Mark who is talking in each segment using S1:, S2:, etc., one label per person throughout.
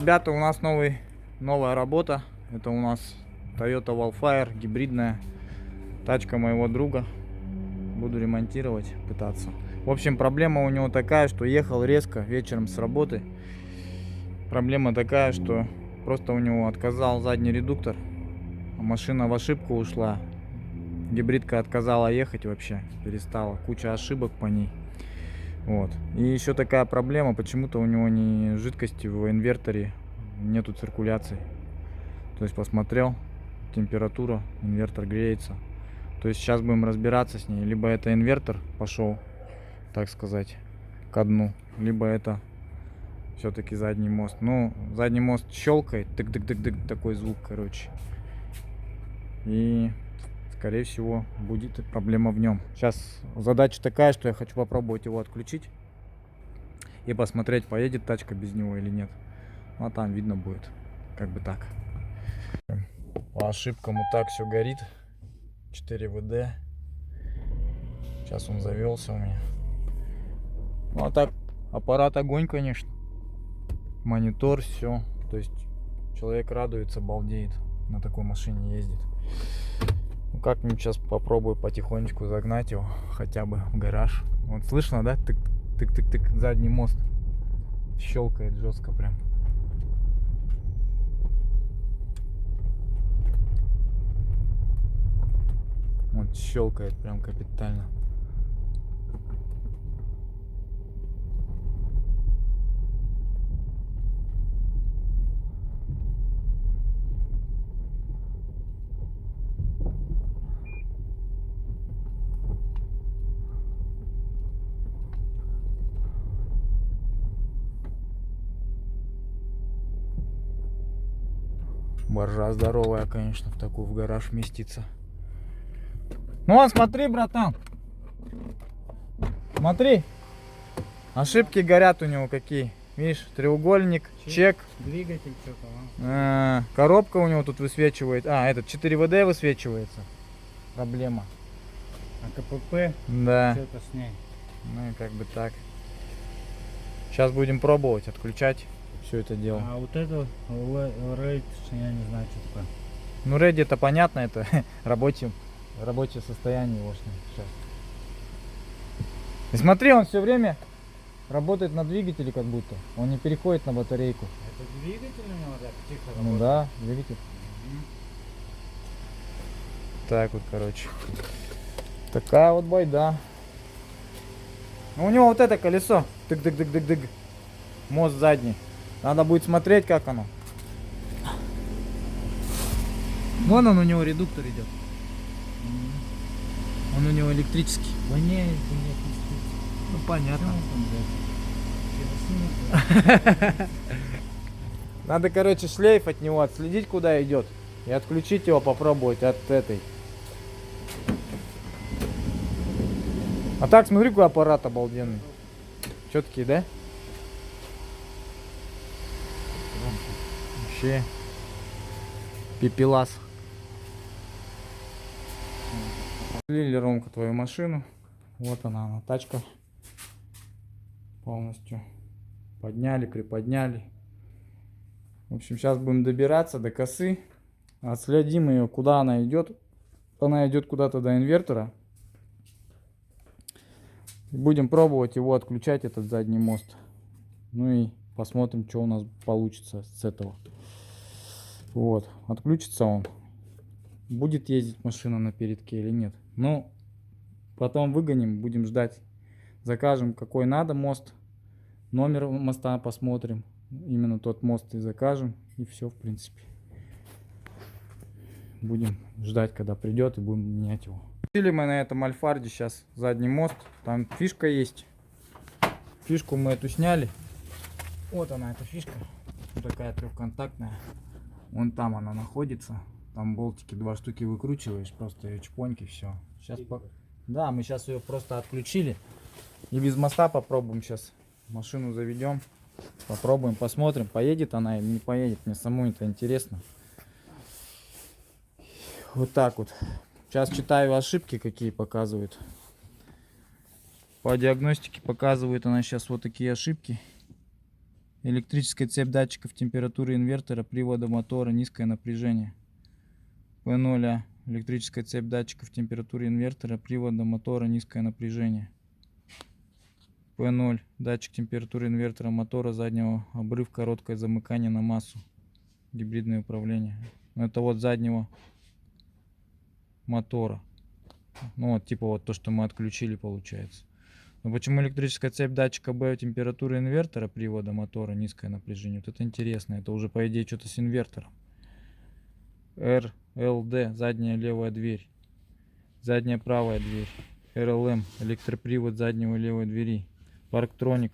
S1: Ребята, у нас новая работа. Это у нас Toyota Wildfire, гибридная тачка моего друга. Буду ремонтировать, пытаться. В общем, проблема у него такая, что ехал резко вечером с работы. Проблема такая, что просто у него отказал задний редуктор. Машина в ошибку ушла. Гибридка отказала ехать вообще, перестала. Куча ошибок по ней. Вот. И еще такая проблема, почему-то у него не жидкости в инверторе, нету циркуляции. То есть посмотрел, температура, инвертор греется. То есть сейчас будем разбираться с ней. Либо это инвертор пошел, так сказать, ко дну, либо это все-таки задний мост. Ну, задний мост щелкает, тык-тык-тык-тык, такой звук, короче. И скорее всего будет проблема в нем. Сейчас задача такая, что я хочу попробовать его отключить и посмотреть, поедет тачка без него или нет. Ну, а там видно будет, как бы так. По ошибкам вот так все горит. 4 ВД. Сейчас он завелся у меня. Ну а так аппарат огонь, конечно. Монитор, все. То есть человек радуется, балдеет, на такой машине ездит. Ну как-нибудь сейчас попробую потихонечку загнать его хотя бы в гараж. Вот слышно, да? Тык-тык-тык, задний мост щелкает жестко прям. Вот щелкает прям капитально. Боржа здоровая, конечно, в такую в гараж вместится. Ну вот смотри, братан. Смотри. Ошибки горят у него какие. Видишь, треугольник, чек.
S2: Двигатель что-то.
S1: Коробка у него тут высвечивает. Этот 4 ВД высвечивается. Проблема.
S2: А КПП?
S1: Да.
S2: Что-то с ней.
S1: Ну и как бы так. Сейчас будем пробовать отключать все это дело.
S2: А вот это рейд, я не знаю, что такое.
S1: Ну ready это понятно, это рабочее состояние его сейчас. И смотри, он все время работает на двигателе как будто. Он не переходит на батарейку.
S2: Это двигатель у него, да, тихо
S1: Ну
S2: работает?
S1: да, двигатель. Так вот, короче. Такая вот байда. Ну, у него вот это колесо. Тык-тык-тык-тык-тык. Мост задний. Надо будет смотреть, как оно. Вон он у него редуктор идет. Он у него электрический.
S2: Воняет,
S1: Ну понятно. Надо, короче, шлейф от него отследить, куда идет. И отключить его, попробовать от этой. А так, смотри, какой аппарат обалденный. Четкий, да? Вообще. Пепелас. Слили, Ромка, твою машину. Вот она, тачка. Полностью подняли, приподняли. В общем, сейчас будем добираться до косы. Отследим ее, куда она идет. Она идет куда-то до инвертора. И будем пробовать его отключать, этот задний мост. Ну и посмотрим, что у нас получится с этого. Вот, отключится он. Будет ездить машина на передке или нет. Ну, потом выгоним, будем ждать. Закажем, какой надо мост. Номер моста посмотрим. Именно тот мост и закажем. И все, в принципе. Будем ждать, когда придет, и будем менять его. Купили мы на этом Альфарде сейчас задний мост. Там фишка есть. Фишку мы эту сняли. Вот она, эта фишка. Вот такая трехконтактная. Вон там она находится. Там болтики 2 штуки выкручиваешь. Просто ее чпоньки, все. Сейчас Да, мы сейчас ее просто отключили. И без моста попробуем сейчас. Машину заведем. Попробуем, посмотрим, поедет она или не поедет. Мне самому это интересно. Вот так вот. Сейчас читаю ошибки, какие показывают. По диагностике показывает она сейчас вот такие ошибки. Электрическая цепь датчиков температуры инвертора, привода мотора, низкое напряжение. P0. Электрическая цепь датчиков температуры инвертора, привода мотора, низкое напряжение. P0. Датчик температуры инвертора мотора заднего, обрыв, короткое замыкание на массу. Гибридное управление. Это вот заднего мотора. Ну вот типа вот то, что мы отключили, получается. Но почему электрическая цепь датчика B температуры инвертора, привода мотора, низкое напряжение? Вот это интересно. Это уже по идее что-то с инвертором. RLD. Задняя левая дверь. Задняя правая дверь. RLM. Электропривод заднего левой двери. Парктроник.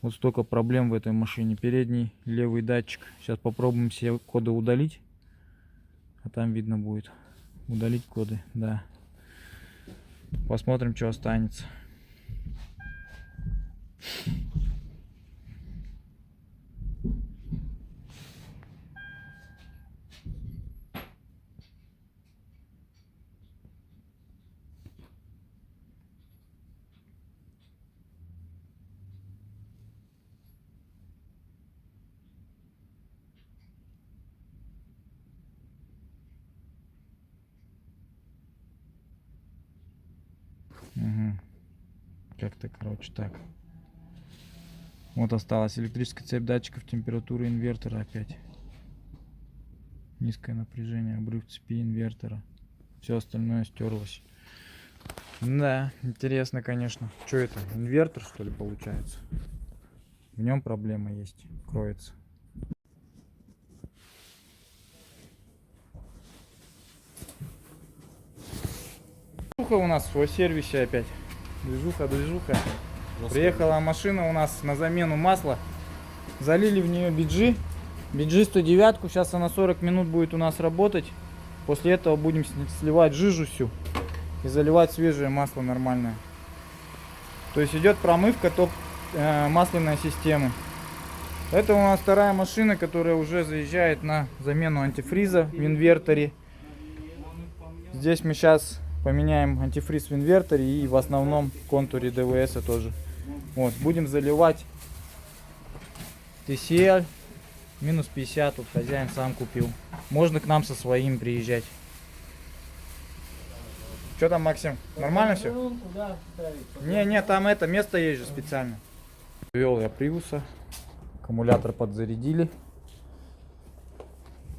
S1: Вот столько проблем в этой машине. Передний левый датчик. Сейчас попробуем все коды удалить. А там видно будет. Удалить коды, да. Посмотрим, что останется. Угу. Как-то, короче, так. Вот осталась электрическая цепь датчиков температуры инвертора опять. Низкое напряжение, обрыв цепи инвертора. Все остальное стерлось. Да, интересно, конечно. Что это? Инвертор, что ли, получается? В нем проблема есть, кроется. Движуха у нас в сервисе опять. Движуха. Приехала машина у нас на замену масла. Залили в нее BG. BG 109. Сейчас она 40 минут будет у нас работать. После этого будем сливать жижу всю и заливать свежее масло нормальное. То есть идет промывка масляной системы. Это у нас вторая машина, которая уже заезжает на замену антифриза в инверторе. Здесь мы сейчас поменяем антифриз в инверторе и в основном контуре ДВС тоже. Вот, будем заливать TCL минус 50. Тут хозяин сам купил. Можно к нам со своим приезжать. Что там, Максим? Нормально все? Не, там это место есть же специально. Вел я Приуса. Аккумулятор подзарядили.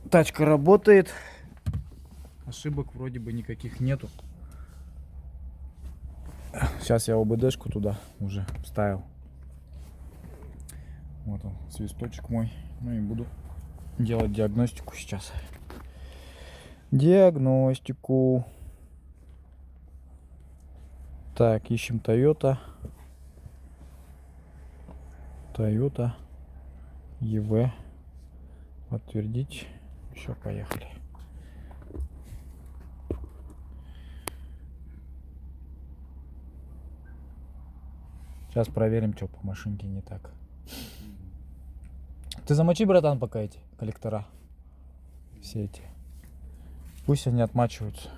S1: Тачка работает. Ошибок вроде бы никаких нету. Сейчас я ОБДшку туда уже вставил. Вот он, свисточек мой. Ну и буду делать диагностику сейчас. Диагностику. Так, ищем Toyota. Toyota EV. Подтвердить. Все, поехали. Сейчас проверим, что по машинке не так. Ты замочи, братан, пока эти коллектора. Все эти. Пусть они отмачиваются.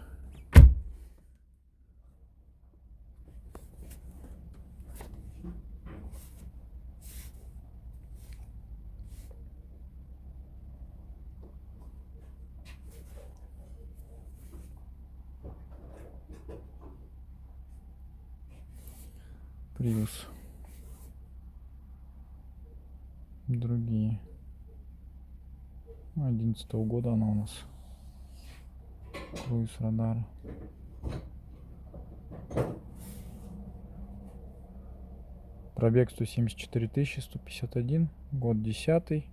S1: Prius. Другие. 11-го года она у нас. Круиз радар. Пробег 174 тысячи, 151. Год 10.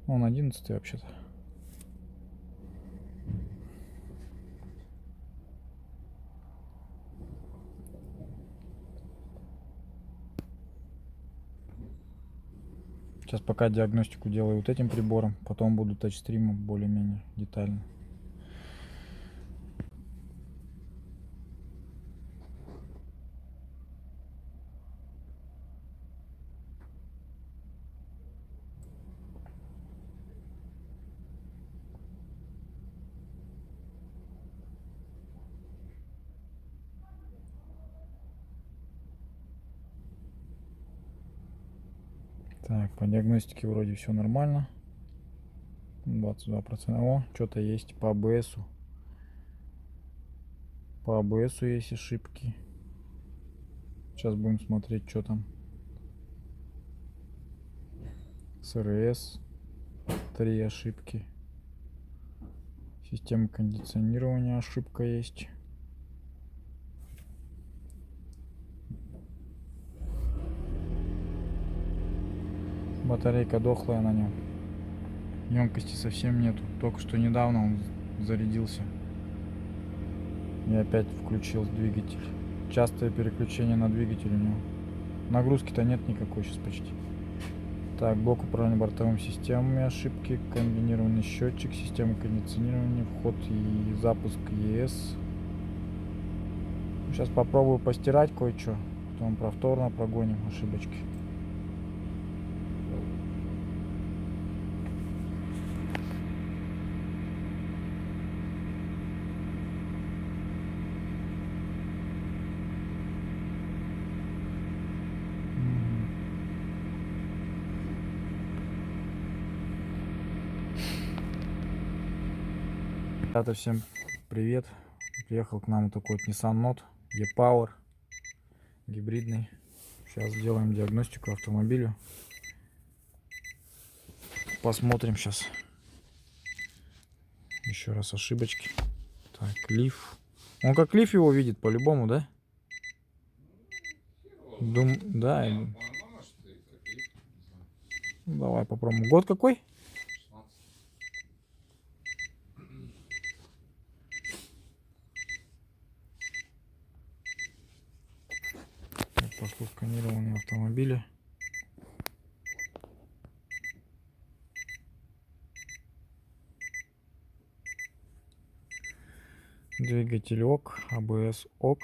S1: Он 11 вообще-то. Сейчас пока диагностику делаю вот этим прибором, потом буду тачстримом более-менее детально. Так, по диагностике вроде все нормально. 22%. О, что-то есть по АБСу. По АБСу есть ошибки. Сейчас будем смотреть, что там. С РС 3 ошибки. Система кондиционирования ошибка есть. Батарейка дохлая на нем. Емкости совсем нету. Только что недавно он зарядился. И опять включил двигатель. Частое переключение на двигатель у него. Нагрузки-то нет никакой сейчас почти. Так, блок управления бортовыми системами ошибки. Комбинированный счетчик, система кондиционирования, вход и запуск ЕС. Сейчас попробую постирать кое-что. Потом повторно прогоним ошибочки. Ребята, всем привет. Приехал к нам вот такой вот Nissan Note E-Power гибридный. Сейчас сделаем диагностику автомобилю. Посмотрим сейчас еще раз ошибочки. Так, лиф. Он как лиф его видит по-любому, да? Да. Ну, давай попробуем. Год какой? Пошло сканирование автомобиля. Двигатель ок, АБС ок,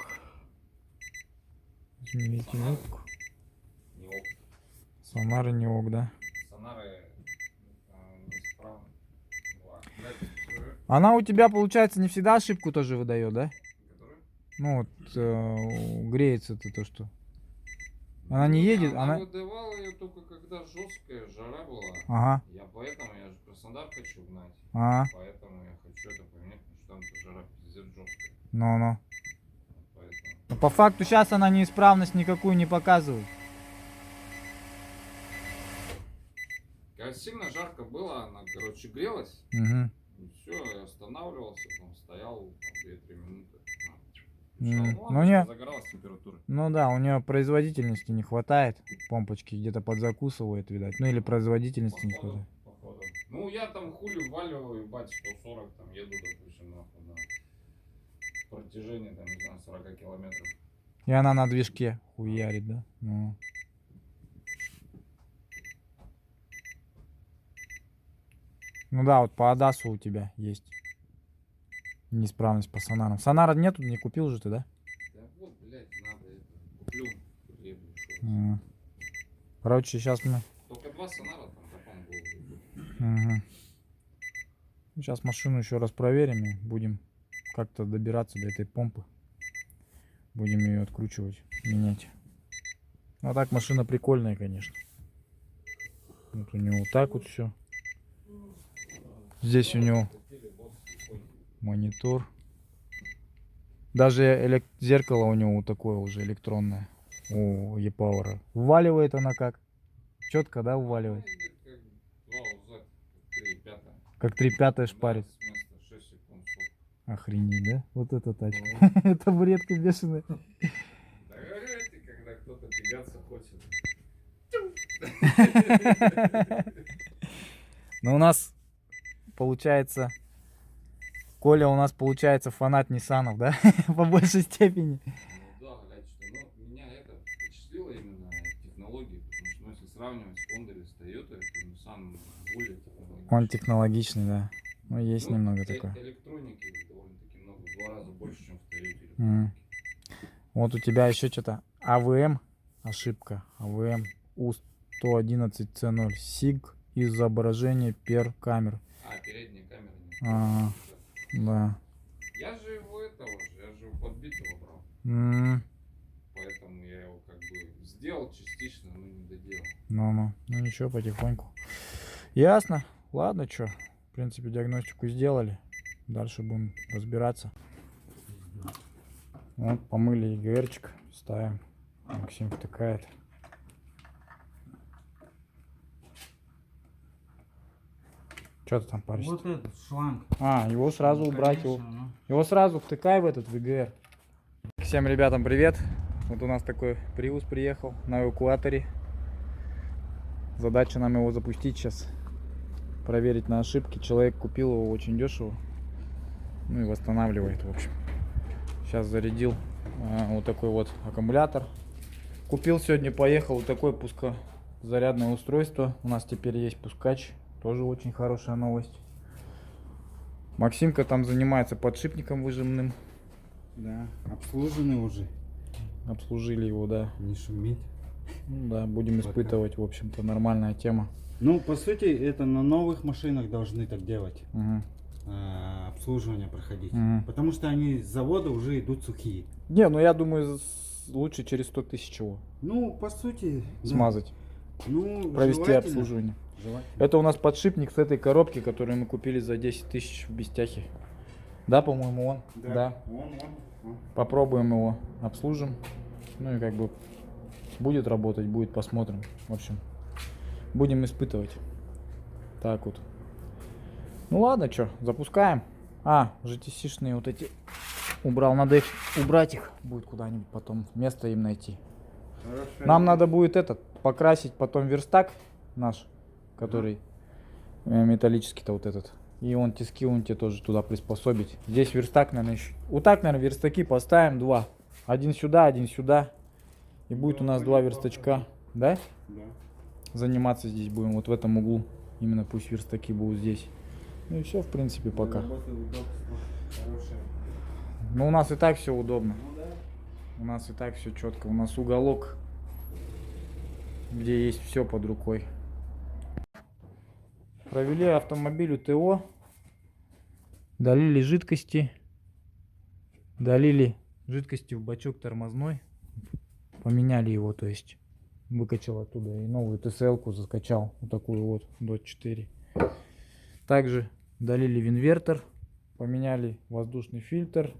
S1: измеритель ок.
S3: Не ок.
S1: Сонары не ок, да?
S3: Сонары неисправны.
S1: Она у тебя, получается, не всегда ошибку тоже выдает, да?
S3: Который?
S1: Ну вот греется-то то, что. Она не едет,
S3: Она
S1: она.
S3: выдавала ее только когда жесткая жара была.
S1: Ага.
S3: Я же Краснодар хочу гнать.
S1: Ага.
S3: Поэтому я хочу это поменять, потому что там жара пиздец жесткая.
S1: Ну.
S3: Поэтому.
S1: Но по факту сейчас она неисправность никакую не показывает.
S3: Когда сильно жарко было, она, короче, грелась.
S1: Угу.
S3: И все, я останавливался, там стоял там, 2-3 минуты.
S1: Ну не.
S3: Загоралась температура.
S1: Ну да, у нее производительности не хватает. Помпочки где-то подзакусывает, видать. Ну или производительности не хватает.
S3: Походу. Ну я там хули вваливаю, ебать, 140 там еду, допустим, нахуй, на протяжении, там, не знаю, 40 километров.
S1: И она на движке хуярит, да? Ну. Ну да, вот по Адасу у тебя есть неисправность по сонарам. Сонара нету, не купил же ты, да?
S3: Да вот, блядь, надо это. Куплю. Приеду еще раз.
S1: Короче, сейчас мы...
S3: Только 2 сонара там потом будут.
S1: Угу. Сейчас машину еще раз проверим и будем как-то добираться до этой помпы. Будем ее откручивать, менять. Ну а так машина прикольная, конечно. Вот у него вот так вот все. Здесь у него монитор. Даже зеркало у него вот такое уже электронное. У E-Power. Вваливает она как? Четко, да, вваливает? Как 3/5 шпарит.
S3: Вместо 6 секунд стоп.
S1: Охренеть, да? Вот эта тачка. Это бредка бешеная.
S3: Да говорите, когда кто-то тягаться хочет.
S1: Но у нас получается... Коля у нас получается фанат Ниссанов, да? По большей степени.
S3: Ну да, блядь, что, ну, меня это впечатлило именно технологии, потому что, ну, если сравнивать с Honda или с Toyota, то Nissan более технологичный.
S1: Он технологичный, да. Ну, есть немного такое.
S3: Электроники довольно-таки много, в 2 раза больше, чем в Toyota.
S1: Вот у тебя еще что-то АВМ, ошибка. АВМ У111C0. СИГ изображение пер камер.
S3: Передняя камера
S1: А, да.
S3: Я же его этого же, я же его подбитого брал.
S1: М,
S3: Поэтому я его как бы сделал частично, но не доделал.
S1: Ну ничего, потихоньку. Ясно. Ладно, что. В принципе, диагностику сделали. Дальше будем разбираться. Вот, помыли ЕГРчик. Ставим. Максим втыкает. Что ты там паришься?
S2: Вот этот шланг.
S1: А, его сразу
S2: Ну,
S1: убрать.
S2: конечно, ну.
S1: Его сразу втыкай в этот ВГР. Всем ребятам привет. Вот у нас такой Prius приехал на эвакуаторе. Задача нам его запустить сейчас. Проверить на ошибки. Человек купил его очень дешево. Ну и восстанавливает, в общем. Сейчас зарядил вот такой вот аккумулятор. Купил сегодня, поехал вот такое пускозарядное устройство. У нас теперь есть пускач. Тоже очень хорошая новость. Максимка там занимается подшипником выжимным.
S2: Да, обслуженный уже.
S1: Обслужили его, да.
S2: Не шуметь.
S1: Ну да, будем испытывать, в общем-то, нормальная тема.
S2: Ну, по сути, это на новых машинах должны так делать.
S1: Угу.
S2: Обслуживание проходить.
S1: Мгм.
S2: Потому что они с завода уже идут сухие.
S1: Не, ну я думаю, лучше через 100 тысяч его
S2: Ну, по сути, да.
S1: смазать,
S2: Ну,
S1: провести
S2: желательно.
S1: обслуживание.
S2: Желательно.
S1: Это у нас подшипник с этой коробки, которую мы купили за 10 тысяч в Бестяхе. Да, по-моему, он? Да.
S2: Он.
S1: Попробуем его, обслужим. Ну и как бы будет работать, будет, посмотрим. В общем, будем испытывать. Так вот. Ну ладно, что, запускаем. GTC-шные вот эти убрал, надо их убрать, их будет куда-нибудь потом, место им найти.
S2: Хорошо.
S1: Нам надо будет этот покрасить потом верстак наш, который металлический-то вот этот. И он тиски он тебе тоже туда приспособить. Здесь верстак, наверное, еще. Вот так, наверное, верстаки поставим два. Один сюда, один сюда. И будет у нас два верстачка. Да?
S2: Да.
S1: Заниматься здесь будем, вот в этом углу. Именно пусть верстаки будут здесь. Ну и все, в принципе, пока.
S2: Работа, удобство хорошее.
S1: Но у нас и так все удобно.
S2: Ну да.
S1: У нас и так все четко. У нас уголок, где есть все под рукой. Провели автомобилю ТО. Долили жидкости. Долили жидкости в бачок тормозной. Поменяли его, то есть выкачал оттуда и новую ТСЛ-ку заскачал. Вот такую вот DOT 4. Также долили в инвертор. Поменяли воздушный фильтр.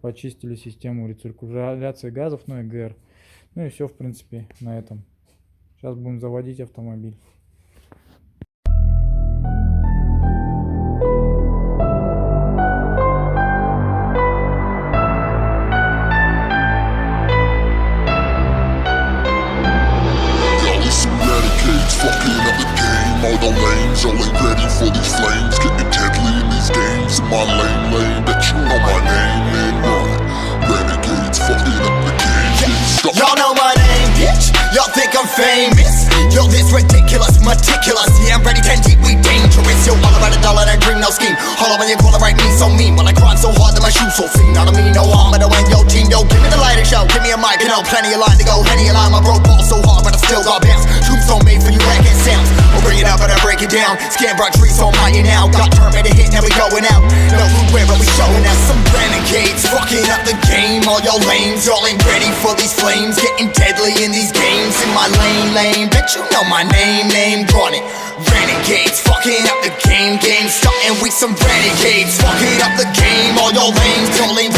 S1: Почистили систему рециркуляции газов, ну и ГР. Ну и все, в принципе, на этом. Сейчас будем заводить автомобиль.
S4: Fucking up the game, all the lanes, all ain't ready for these flames. Getting deadly in these games, in my lane, bet you know my name, renegades, fucking up the game.
S5: Y'all know my name, bitch. Y'all think I'm famous. Yo, this ridiculous, meticulous. Yeah, I'm ready, 10 deep, we dangerous. Yo, all about a dollar, that dream, no scheme. Hollow when you call it right, me so mean. When I grind so hard that my shoes so clean. Not a me, no harm, but I win your team. Yo, give me the lighter show, give me a mic, you know, plenty of line to go. Henny a line, my broke ball so hard, but I still got bounce. Troops don't made for you racket sounds. We'll bring it up, but I break it down. Scan brought trees so high now. Got turned to hit, now we going out. No food where, but we showing out. Some renegades, fucking up the game. All y'all lames, y'all ain't ready for these flames. Getting deadly in these games. In my lane, bet you know my name, drawn it. Renegades, fucking up the game, starting with some renegades, fucking up the game. All y'all lames, y'all ain't